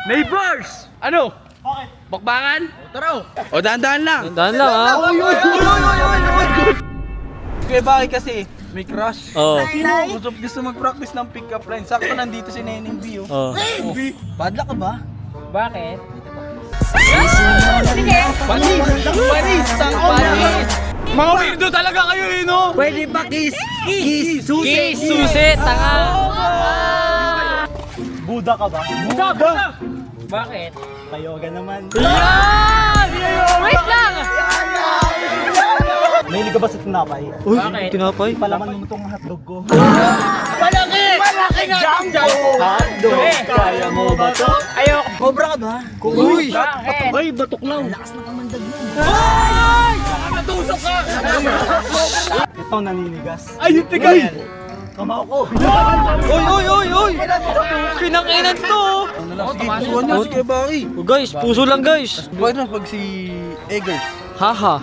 Neighbors! Ano? Bakit? Bakbakan? Tara! O dahan-dahan lang. Dahan lang ha. Kaya bakit kasi may crush? Oo. Gusto mag-practice ng pick-up line. Sakto nandito si Neneng B. Oh. B, padla ka ba? Bakit? Panis! Panis! Sang panis! Mga weirdo talaga kayo eh, no? Pwede ba kiss? Kiss! Kiss, susi, tanga. Buda ka ba? Buda! Bakit? Payoga naman. Yan! Wait lang! Mahilig ka ba sa tinapay? Uy, Bakit? tinapay. Palaman mo itong hotdog ko. Malaki! Malaki nga! Hotdog! Kaya mo ba to? Ayoko. Cobra ka ba? Uy! Bakit? Ay, batok lang. Lakas ng kamandag mo. Ay! Natusok ka! Ito naninigas. Ay, yung tigay! Kamao ko. Oy! Kinang-inan to. Sige, pusuan niyo. Sige, bakit? Oh, guys, puso lang guys. Bakit na pag si Eggers? Haha.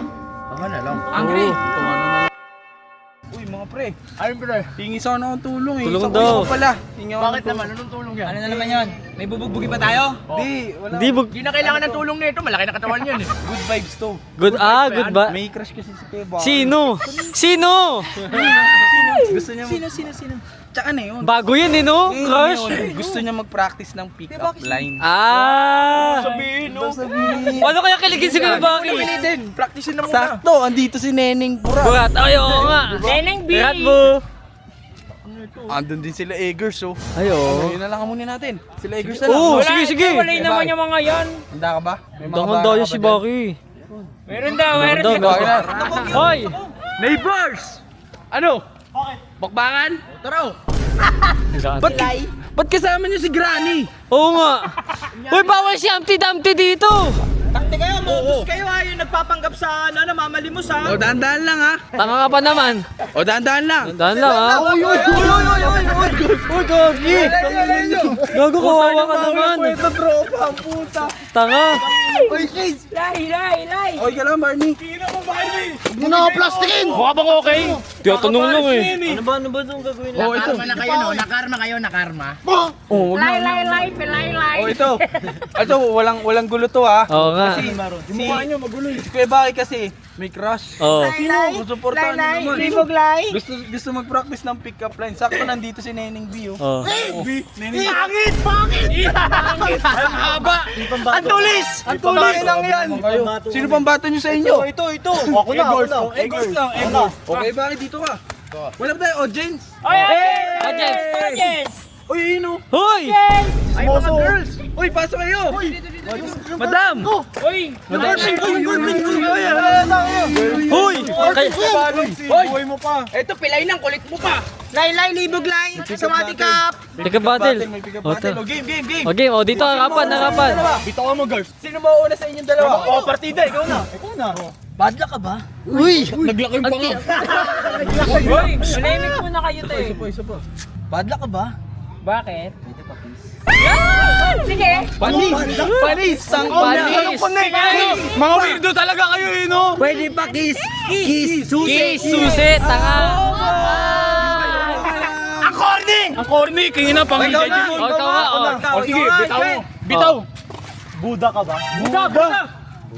Tama na lang. Angry. Uy, mga pre. Ayun pre. Hingi sana akong tulong eh. Tulong Sa daw. kuya ko pala. Hingi ako Bakit ng tulong. naman? Anong tulong yan? Ano na naman yun? May bubugbugi pa tayo? Di, wala. Di bug. Hindi na kailangan ng tulong nito. Malaki na katawan yun eh. Good vibes to. Good good ba? May crush kasi si Kuya Sino? Sino? Gusto niya Sino? Tsaka na yun. Bago yun eh no? Ngayon, Crush? gusto niya mag-practice ng pick-up line. Ah! Sabihin, no? Sabihin. Ano kaya kiligin si Kuya Baki? Din, practicein na muna. Sakto, andito si Neneng Pura. Burat, ay oo nga. Neneng B! Rat mo. Andun din sila Eggers, oh. Ay oo. Yun na lang muna natin. Sila Eggers na lang. Oo, no? sige. Walay naman yung mga yan. Handa ka ba? May mga Dangan bara daw ka si ba dyan? Baki. Meron daw, meron Dangan daw. daw. Hoy! Neighbors! Ano? Bakit? Bakbakan? Tara! Ba't kasama niyo si Granny? Oo nga. Hoy, bawal si Humpty Dumpty dito. Takti kayo, modus kayo ha. Yung nagpapanggap sa namamalimos ha. O, dahan-dahan lang, ha? Tanga ka pa naman. O, dahan-dahan lang. Dahan lang ha. Uy, Gagi. Gago, kawawa ka naman. Ito, tropa, ang puta. Tanga. Oy, Chase! Lay! Okay ka lang, Barney. Mukha bang okay? Tiyatanong lang eh. Ano ba itong gagawin Oh, ito. na kayo no? Nakarma kayo, nakarma. Oh, wag na. Lay! Oh, ito. Ito, walang gulo to, ha? Oo nga. Kasi, yung mukha niyo magulo. Si Kuya Baki kasi, may crush. Oo. Susuportahan niyo naman. Lay! Gusto mag-practice ng pick-up line. Sakto nandito si Neneng B, oh. Oo. B, Neneng B. Ang haba! Ang tulis! Ang tuloy lang yan. Sino pang bata niyo sa inyo? Ito. Ako na. Eggers lang, Eggers. Okay, bakit dito ka? Wala ba tayo audience? Oy! Audience. Uy, yun, oh. Hoy! Ay, mga girls! Uy, pasok kayo! Madam! Uy! Hoy! Hoy! mo pa! Eto, pilay ng kulit mo pa! Lay, libog lay. Sa matikap. Teka battle. May pick-up O, battle. to. Oh, game! Okay, o dito harapan. Bitawan mo, girls. Sino mauuna sa inyong dalawa? Oh, partida. Ikaw na. Badla ka ba? Uy! Naglaki pa nga. Uy! Malimik muna kayo to eh. Isa pa. Badla ka ba? Bakit? Sige! Panis! Sang panis! Mga weirdo talaga kayo, eh, no? Pwede ba kiss? Kiss! Kiss, susi, tanga. Ang corny! Kaya na pang O, ikaw nga, o. O, sige, bitaw mo. Bitaw! Buda ka ba?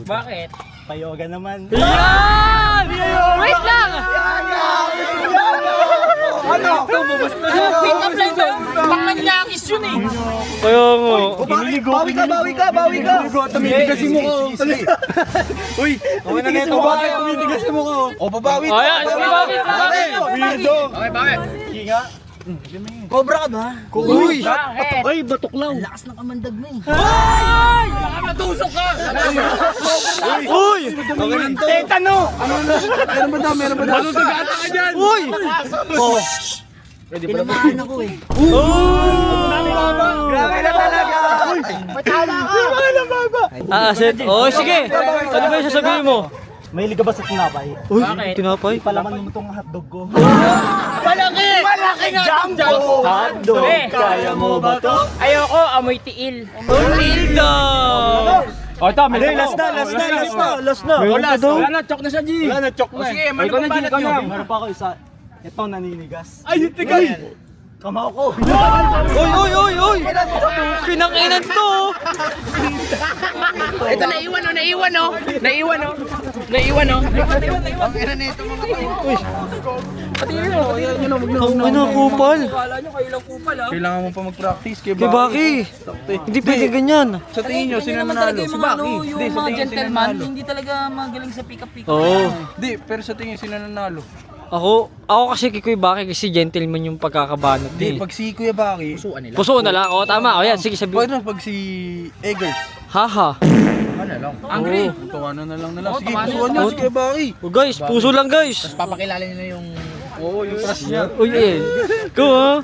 Bakit? Payoga naman. Yan! Wait lang! Ano? Pick up line daw! Panganyakis yun eh! Kaya nga. Bawi ka! Tumitigas yung mukha. Uy! Tumitigas yung mukha. Tumitigas yung mukha. O, babawi ka! Ayan, babawi. Weirdo! Okay, bakit? Cobra ka ba? Uy! Bakit? Ay, batok lang. Lakas ng kamandag mo eh. Baka matusok ka! Uy! Tetano! Meron ba daw? Ano sa gata ka dyan? Uy! Tinamaan ako eh. Grabe na talaga! Set. Oh, sige. Ano ba yung sasabihin mo? Mahilig ka ba sa tinapay? Uy, Bakit? tinapay. Palaman mo itong hotdog ko. Malaki! Malaki nga! Jumbo! Hotdog! Kaya mo ba to? Ayoko, amoy tiil. Tilda! O, ito, Hey, last na. Wala daw. na, chok na siya, G. Wala na, chok na. Sige, may pambalat nyo. Meron pa ako isa. Ito naninigas. Ay, yung tigay! Kamao ko. Oy! Kinang-inan to! Ito, naiwan oh. Naiwan oh. Ang ina nito mga tao. Ano, kupal? Kala nyo kayo lang kupal ha. Kailangan mo pa mag-practice kay Kay Baki. Hindi pwede ganyan. Sa tingin nyo, sino naman nanalo? talaga Si yung mga, Baki. ano, yung mga gentleman, hindi talaga magaling sa pick-up. Oo. Hindi, pero sa tingin sino nanalo? Ako kasi kay Kuya Baki kasi gentleman yung pagkakabanat Hindi, niya. pag si Kuya Baki. Puso na lang. Oo, tama. O yan, sige sabi. Pag si Eggers. Haha. Ano lang? Angry. Tuwanan na lang nila. Sige, pusuan nyo si Kuya Baki. Oh, guys, puso lang guys. Papakilala niyo na yung Oo, yung crush niya. Uy, eh. Go ha.